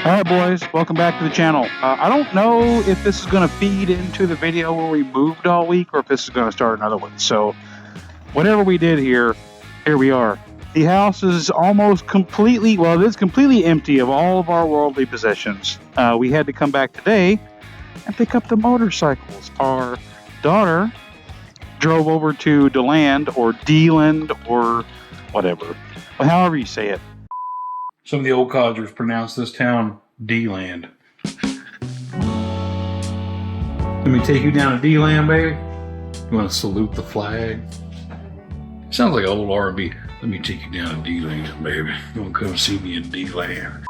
Alright boys, welcome back to the channel. I don't know if this is going to feed into the video where we moved all week or if this is going to start another one. So whatever we did here we are. The house is almost completely, well, it is completely empty of all of our worldly possessions. We had to come back today and pick up the motorcycles. Our daughter drove over to Deland or or whatever, well, however you say it. Some of the old codgers pronounce this town Deland. Let me take you down to Deland, baby. You want to salute the flag? Sounds like old R&B. Let me take you down to Deland, baby. You want to come see me in Deland?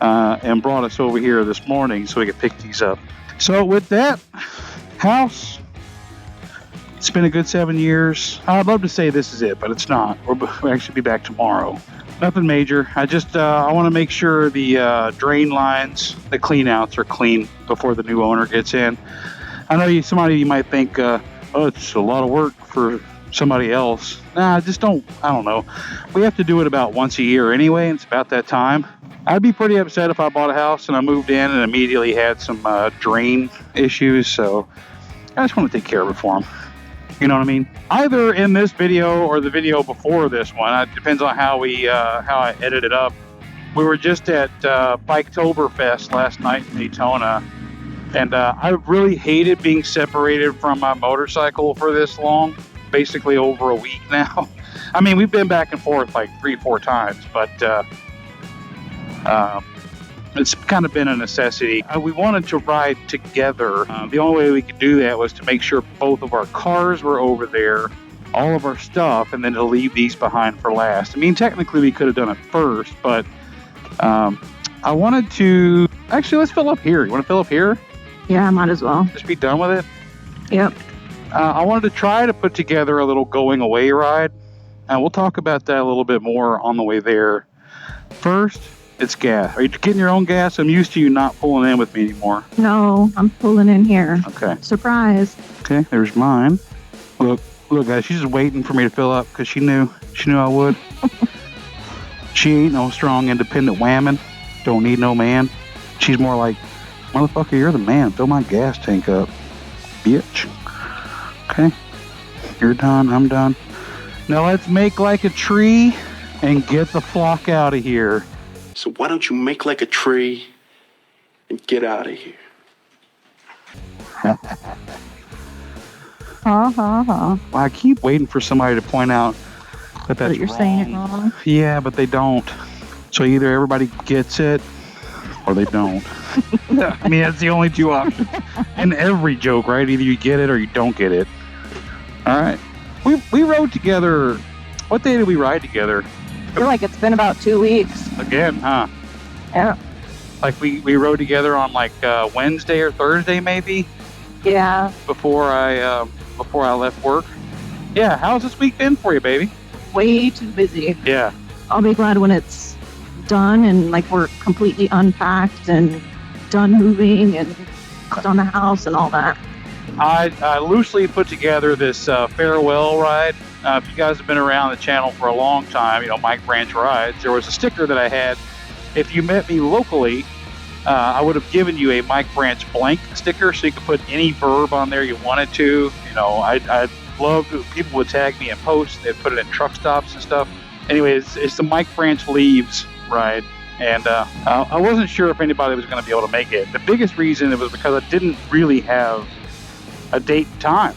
And brought us over here this morning so we could pick these up. So with that house, it's been a good 7 years. I'd love to say this is it, but it's not. We'll actually be back tomorrow. Nothing major. I just I want to make sure the drain lines, the clean outs are clean before the new owner gets in. I know somebody you might think, oh, it's a lot of work for somebody else. Nah, I don't know. We have to do it about once a year anyway, and it's about that time. I'd be pretty upset if I bought a house and I moved in and immediately had some drain issues, so I just want to take care of it for them. You know what I mean? Either in this video or the video before this one. It depends on how I edit it up. We were just at Biketoberfest last night in Daytona, and I really hated being separated from my motorcycle for this long, basically over a week now. I mean, we've been back and forth like 3-4 times, but it's kind of been a necessity. We wanted to ride together. The only way we could do that was to make sure both of our cars were over there, all of our stuff, and then to leave these behind for last. I mean, technically we could have done it first, but I wanted to... Actually, let's fill up here. You want to fill up here? Yeah, might as well. Just be done with it? Yep. I wanted to try to put together a little going away ride. And we'll talk about that a little bit more on the way there. First, it's gas. Are you getting your own gas? I'm used to you not pulling in with me anymore. No, I'm pulling in here. Okay. Surprise. Okay, there's mine. Look, guys, she's just waiting for me to fill up because she knew I would. She ain't no strong, independent whammon. Don't need no man. She's more like, motherfucker, you're the man. Fill my gas tank up, bitch. Okay, you're done. I'm done. Now let's make like a tree and get the flock out of here. So why don't you make like a tree and get out of here? Well, I keep waiting for somebody to point out that that's you're wrong. saying it wrong. Yeah, but they don't. So either everybody gets it or they don't. I mean, that's the only two options. In every joke, right? Either you get it or you don't get it. All right. We rode together. What day did we ride together? I feel like it's been about 2 weeks. Again, huh? Yeah. Like we rode together on like Wednesday or Thursday maybe Yeah. before I left work. Yeah, how's this week been for you, baby? Way too busy. Yeah. I'll be glad when it's done and like we're completely unpacked and done moving and put on the house and all that. I loosely put together this farewell ride. If you guys have been around the channel for a long time, you know, Mike Branch Rides, there was a sticker that I had. If you met me locally, I would have given you a Mike Branch blank sticker so you could put any verb on there you wanted to. You know, I'd love if people would tag me in posts. They'd put it in truck stops and stuff. Anyways, it's the Mike Branch Leaves ride. And I wasn't sure if anybody was going to be able to make it. The biggest reason it was because I didn't really have a date and time.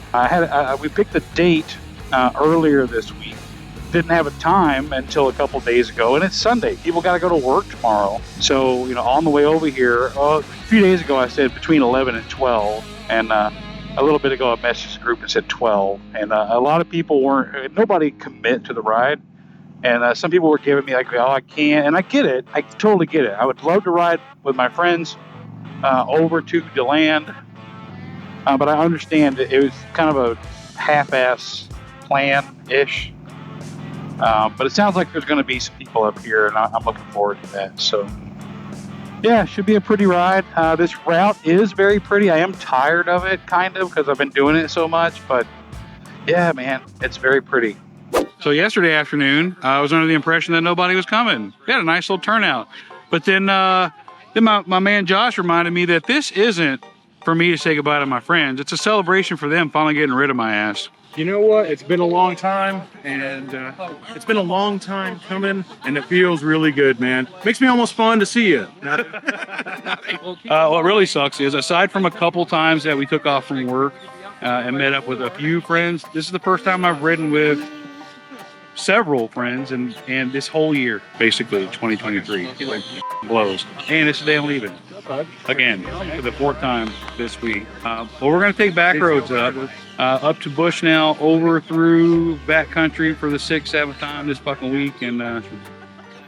We picked the date earlier this week. Didn't have a time until a couple days ago, and it's Sunday. People got to go to work tomorrow. So, you know, on the way over here, a few days ago I said between 11 and 12, and a little bit ago I messaged the group and said 12, and a lot of people nobody commit to the ride, and some people were giving me like, oh, I can't, and I get it. I totally get it. I would love to ride with my friends over to Deland, but I understand that it was kind of a half-ass plan-ish. But it sounds like there's going to be some people up here, and I'm looking forward to that. So, yeah, it should be a pretty ride. This route is very pretty. I am tired of it, kind of, because I've been doing it so much. But, yeah, man, it's very pretty. So yesterday afternoon, I was under the impression that nobody was coming. We had a nice little turnout. But then Then my man Josh reminded me that this isn't for me to say goodbye to my friends. It's a celebration for them finally getting rid of my ass. You know what? It's been a long time, and it's been a long time coming, and it feels really good, man. Makes me almost fun to see you. What really sucks is, aside from a couple times that we took off from work and met up with a few friends, this is the first time I've ridden with several friends and this whole year, basically 2023. Like, blows. And it's the day I'm leaving. Again, for the 4th time this week. Well, we're going to take back roads up to Bushnell, over through backcountry for the 6th, 7th time this fucking week. And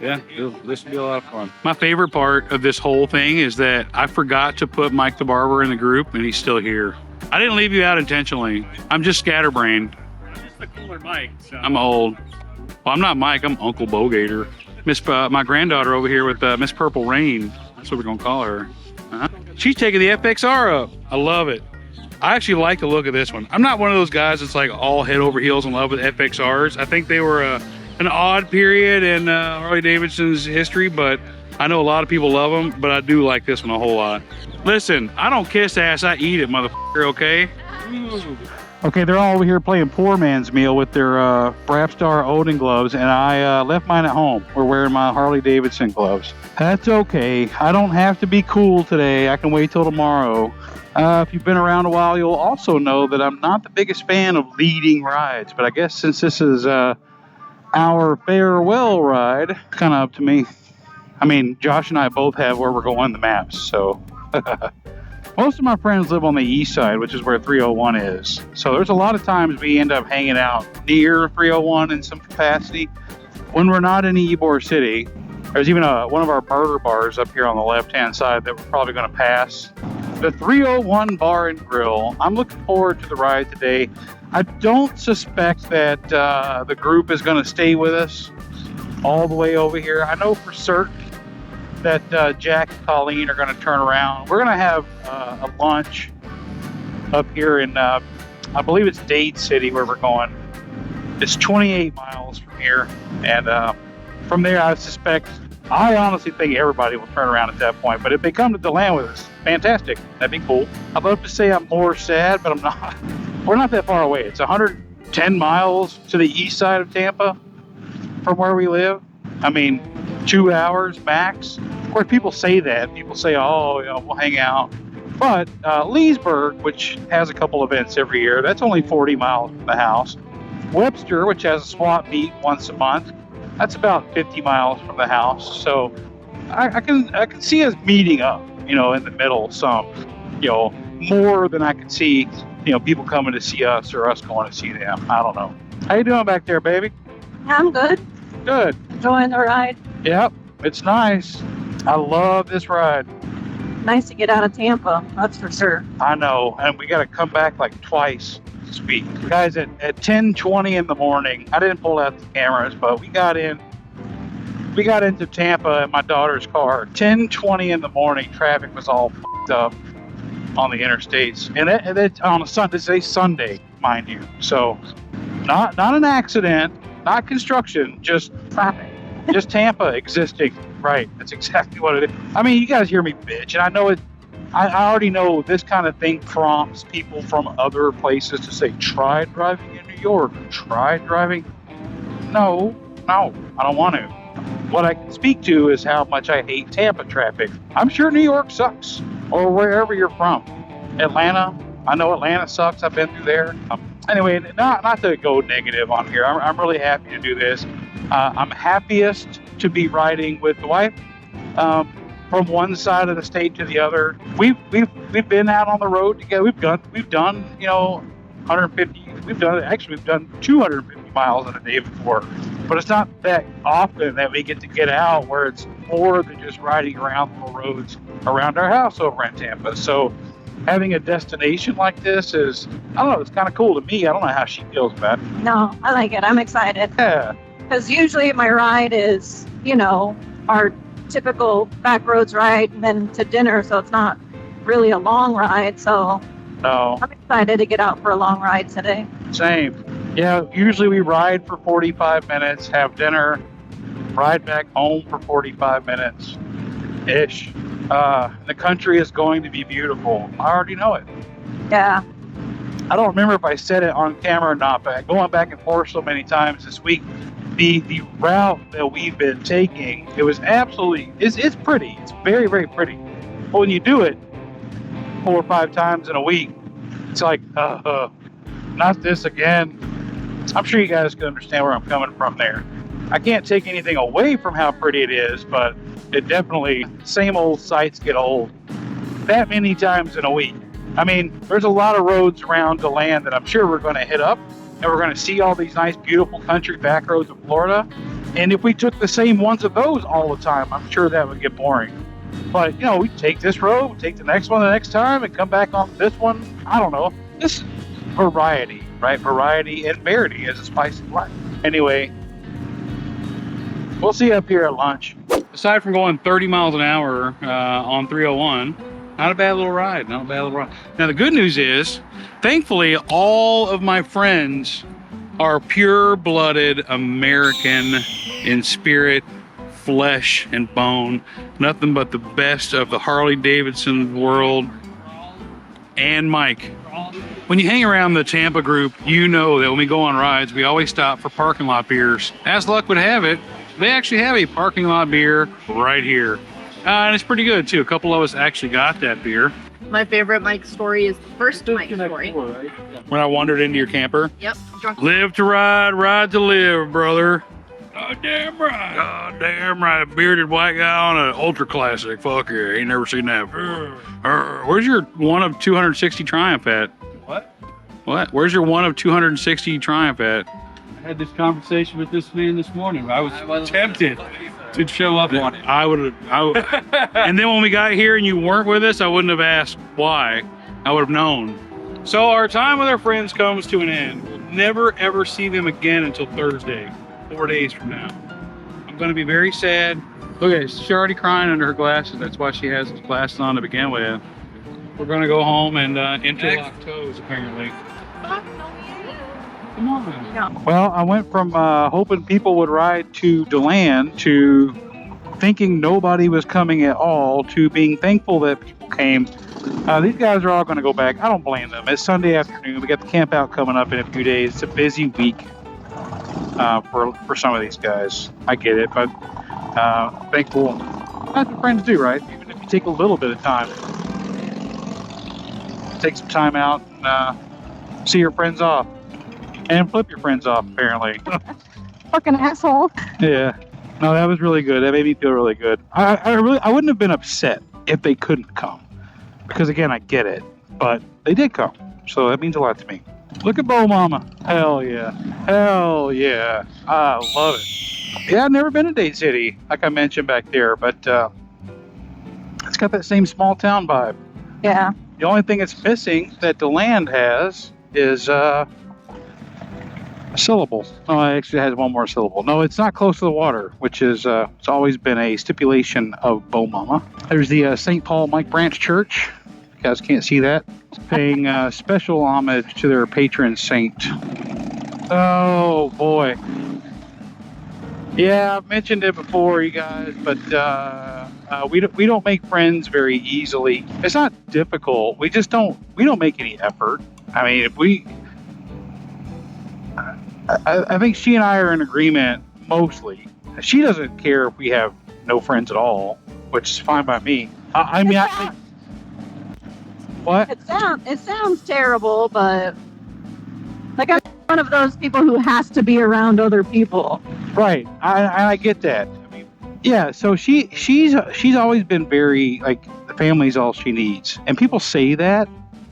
yeah, this will be a lot of fun. My favorite part of this whole thing is that I forgot to put Mike the Barber in the group, and he's still here. I didn't leave you out intentionally. I'm just scatterbrained. I'm just the cooler Mike. So. I'm old. Well, I'm not Mike. I'm Uncle Bogator. My granddaughter over here with Miss Purple Rain. That's what we're gonna call her. She's taking the FXR up. I love it. I actually like the look of this one. I'm not one of those guys that's like all head over heels in love with FXRs. I think they were an odd period in Harley Davidson's history, but I know a lot of people love them. But I do like this one a whole lot. Listen, I don't kiss ass. I eat it, motherfucker. Okay. Okay, they're all over here playing poor man's meal with their Brapstar Odin gloves, and I left mine at home. We're wearing my Harley Davidson gloves. That's okay. I don't have to be cool today. I can wait till tomorrow. If you've been around a while, you'll also know that I'm not the biggest fan of leading rides, but I guess since this is our farewell ride, it's kind of up to me. I mean, Josh and I both have where we're going in the maps, so... Most of my friends live on the east side, which is where 301 is. So there's a lot of times we end up hanging out near 301 in some capacity. When we're not in Ybor City, there's even one of our burger bars up here on the left-hand side that we're probably going to pass. The 301 Bar and Grill. I'm looking forward to the ride today. I don't suspect that the group is going to stay with us all the way over here. I know for certain that Jack and Colleen are going to turn around. We're going to have a lunch up here in, I believe it's Dade City where we're going. It's 28 miles from here. And from there, I honestly think everybody will turn around at that point. But if they come to Deland with us, fantastic. That'd be cool. I'd love to say I'm more sad, but I'm not. We're not that far away. It's 110 miles to the east side of Tampa from where we live. I mean, 2 hours max. Of course, people say that. People say, oh, we'll hang out. But Leesburg, which has a couple events every year, that's only 40 miles from the house. Webster, which has a swap meet once a month, that's about 50 miles from the house. So I can see us meeting up, in the middle some, more than I can see, people coming to see us or us going to see them. I don't know. How you doing back there, baby? I'm good. Good. Enjoying the ride. Yep, it's nice. I love this ride. Nice to get out of Tampa, that's for sure. I know, and we got to come back like twice this week. Guys, at 10:20 in the morning, I didn't pull out the cameras, but we got into Tampa in my daughter's car. 10:20 in the morning, traffic was all f***ed up on the interstates, and it's on a Sunday. It's a Sunday, mind you. So, not an accident, not construction, just traffic. Just Tampa existing. Right, that's exactly what it is. I mean, you guys hear me bitch, and I know it. I already know this kind of thing prompts people from other places to say, try driving in New York, try driving. No, I don't want to. What I can speak to is how much I hate Tampa traffic. I'm sure New York sucks, or wherever you're from. Atlanta, I know Atlanta sucks. I've been through there. Anyway, not to go negative on here. I'm really happy to do this. I'm happiest to be riding with the wife from one side of the state to the other. We've been out on the road together. We've done 150. We've done 250 miles in a day before. But it's not that often that we get out where it's more than just riding around the roads around our house over in Tampa. So having a destination like this is, I don't know, it's kind of cool to me. I don't know how she feels about it. No, I like it. I'm excited. Yeah. Because usually my ride is, our typical back roads ride and then to dinner. So it's not really a long ride. So No. I'm excited to get out for a long ride today. Same. Yeah, usually we ride for 45 minutes, have dinner, ride back home for 45 minutes-ish. The country is going to be beautiful. I already know it. Yeah. I don't remember if I said it on camera or not, but going back and forth so many times this week, the route that we've been taking, it was absolutely, it's pretty. It's very, very pretty. But when you do it 4 or 5 times in a week, it's like, not this again. I'm sure you guys can understand where I'm coming from there. I can't take anything away from how pretty it is, but it definitely, same old sights get old that many times in a week. I mean, there's a lot of roads around Deland that I'm sure we're going to hit up, and we're going to see all these nice, beautiful country back roads of Florida. And if we took the same ones of those all the time, I'm sure that would get boring. But, you know, we take this road, we take the next one the next time, and come back on this one. I don't know. This variety, right? Variety and verity is a spice of life. Anyway, we'll see you up here at lunch. Aside from going 30 miles an hour on 301, not a bad little ride. Not a bad little ride. Now, the good news is, thankfully, all of my friends are pure-blooded American in spirit, flesh, and bone. Nothing but the best of the Harley-Davidson world. And Mike. When you hang around the Tampa group, you know that when we go on rides, we always stop for parking lot beers. As luck would have it, they actually have a parking lot beer right here. And it's pretty good, too. A couple of us actually got that beer. My favorite Mike story is the first Mike story. When I wandered into your camper. Yep. Drunk. Live to ride, ride to live, brother. God damn right. God damn right. A bearded white guy on an ultra classic. Fuck yeah. Ain't never seen that before. Where's your one of 260 Triumph at? What? What? Where's your one of 260 Triumph at? I had this conversation with this man this morning. I was tempted to show up on it. I would and then when we got here and you weren't with us, I wouldn't have asked why. I would have known. So our time with our friends comes to an end. We'll never ever see them again until Thursday, 4 days from now. I'm going to be very sad. Look at it, she's already crying under her glasses. That's why she has those glasses on to begin with. We're going to go home and interlock toes, apparently. Come on. Well, I went from hoping people would ride to Deland to thinking nobody was coming at all to being thankful that people came. These guys are all going to go back. I don't blame them. It's Sunday afternoon. We got the camp out coming up in a few days. It's a busy week for some of these guys. I get it, but thankful. That's what friends do, right? Even if you take a little bit of time. Take some time out and see your friends off. And flip your friends off, apparently. Fucking asshole. Yeah. No, that was really good. That made me feel really good. I wouldn't have been upset if they couldn't come. Because again, I get it. But they did come. So that means a lot to me. Look at Bo Mama. Hell yeah. Hell yeah. I love it. Yeah, I've never been to Dade City, like I mentioned back there, but it's got that same small town vibe. Yeah. The only thing it's missing that Deland has is a syllable. Oh, it actually has one more syllable. No, it's not close to the water, which is it's always been a stipulation of Bo Mama. There's the St. Paul Mike Branch Church. You guys can't see that. It's paying special homage to their patron saint. Oh boy. Yeah, I've mentioned it before, you guys, but we don't make friends very easily. It's not difficult. We don't make any effort. I mean, if we. I think she and I are in agreement mostly. She doesn't care if we have no friends at all, which is fine by me. I mean, what? It sounds terrible, but like I'm one of those people who has to be around other people. Right. I get that. I mean, yeah. So she's always been very like the family's all she needs, and people say that.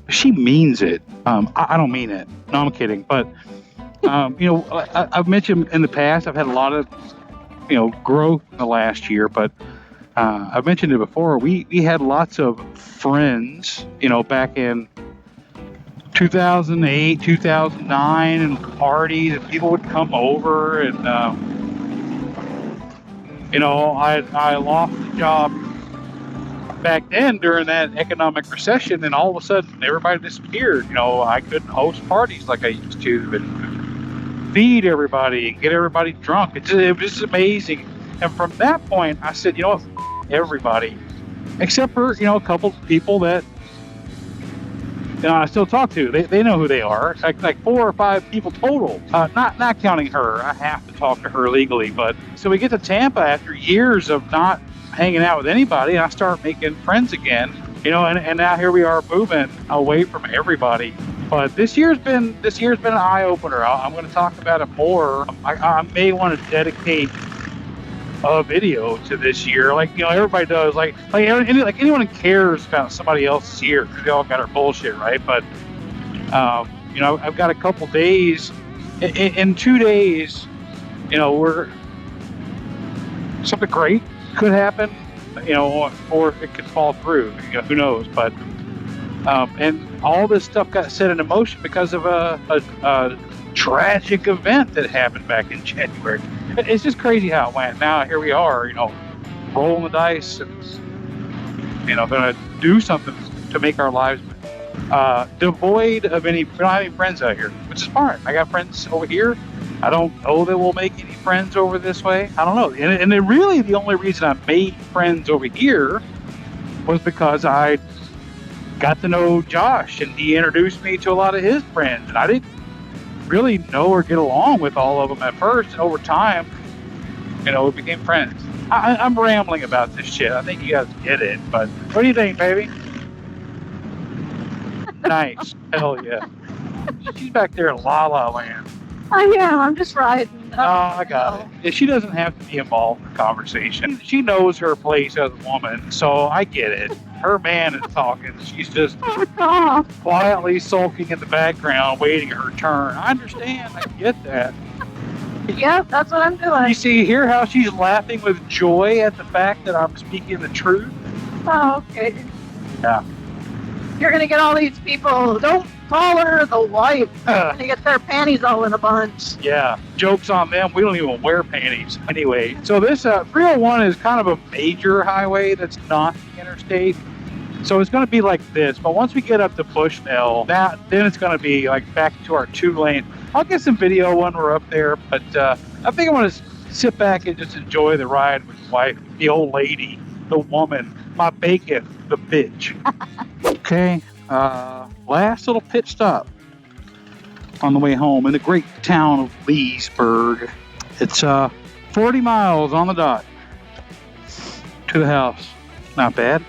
She means it. I don't mean it. No, I'm kidding. But I've mentioned in the past, I've had a lot of, growth in the last year, but I've mentioned it before. We had lots of friends, back in 2008, 2009, and parties, and people would come over, and I lost the job back then during that economic recession, and all of a sudden everybody disappeared. I couldn't host parties like I used to, and feed everybody and get everybody drunk. It was just amazing. And from that point, I said, everybody. except for, you know, a couple people that, you know, I still talk to. They know who they are. Like 4 or 5 people total. Not counting her. I have to talk to her legally. But so we get to Tampa after years of not hanging out with anybody, and I start making friends again. You know, and now here we are moving away from everybody. But this year's been an eye opener. I'm going to talk about it more. I may want to dedicate a video to this year, like, you know, everybody does, like anyone who cares about somebody else's year, because we all got our bullshit, right? But you know, I've got a couple days. In 2 days, you know, something great could happen, you know, or it could fall through. You know, who knows? But and all this stuff got set in motion because of a tragic event that happened back in January. It's just crazy how it went. Now here we are, you know, rolling the dice and, you know, gonna do something to make our lives devoid of any. We don't have any friends out here, which is fine. I got friends over here. I don't know that we'll make any friends over this way. I don't know. And really the only reason I made friends over here was because I got to know Josh and he introduced me to a lot of his friends, and I didn't really know or get along with all of them at first, and over time, you know, we became friends. I'm rambling about this shit. I think you guys get it, but what do you think, baby? Nice. Hell yeah. She's back there in La La Land. I am. I'm just riding. Oh, I got it. Yeah, she doesn't have to be involved in the conversation. She knows her place as a woman, so I get it. Her man is talking. She's just quietly sulking in the background, waiting her turn. I understand. I get that. Yep, that's what I'm doing. You see, hear how she's laughing with joy at the fact that I'm speaking the truth? Oh, okay. Yeah. You're gonna get all these people. Don't call her the wife. They're gonna get their panties all in a bunch. Yeah. Joke's on them. We don't even wear panties. Anyway, so this 301 is kind of a major highway that's not the interstate. So it's going to be like this. But once we get up to Bushnell, then it's going to be like back to our 2-lane. I'll get some video when we're up there. But I think I want to sit back and just enjoy the ride with the wife, the old lady, the woman, my bacon, the bitch. Okay. Last little pit stop on the way home in the great town of Leesburg. It's 40 miles on the dot to the house. Not bad.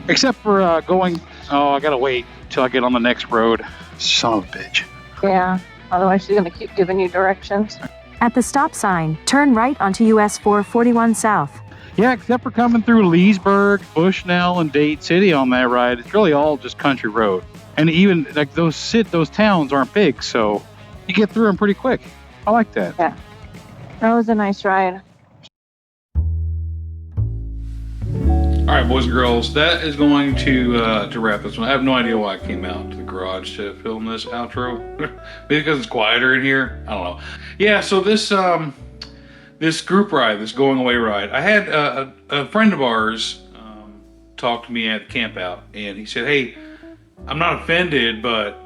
Except for going, I gotta wait till I get on the next road. Son of a bitch. Yeah, otherwise she's gonna keep giving you directions. At the stop sign, turn right onto US 441 South. Yeah, except for coming through Leesburg, Bushnell, and Dade City on that ride, it's really all just country road. And even like those towns aren't big, so you get through them pretty quick. I like that. Yeah, that was a nice ride. All right, boys and girls, that is going to wrap this one. I have no idea why I came out to the garage to film this outro. Maybe because it's quieter in here. I don't know. Yeah, so this group ride, this going away ride, I had a friend of ours talk to me at the camp out, and he said, "Hey, I'm not offended, but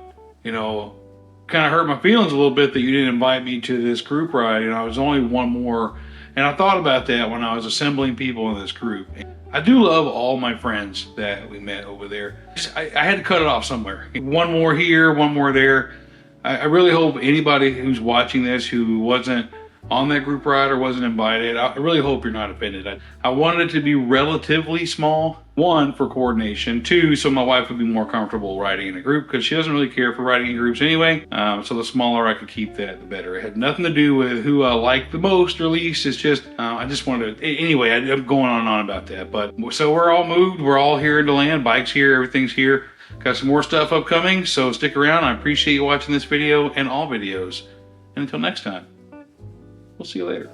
you know, kind of hurt my feelings a little bit that you didn't invite me to this group ride. You know, I was only one more." And I thought about that when I was assembling people in this group. I do love all my friends that we met over there. I had to cut it off somewhere. One more here, one more there. I really hope anybody who's watching this who wasn't on that group ride or wasn't invited, I really hope you're not offended. I wanted it to be relatively small. 1, for coordination. 2, so my wife would be more comfortable riding in a group, because she doesn't really care for riding in groups anyway. So the smaller I could keep that, the better. It had nothing to do with who I liked the most or least. It's just, I just wanted to, anyway, I'm going on and on about that. But so we're all moved. We're all here in Deland. Bike's here. Everything's here. Got some more stuff upcoming. So stick around. I appreciate you watching this video and all videos. And until next time, we'll see you later.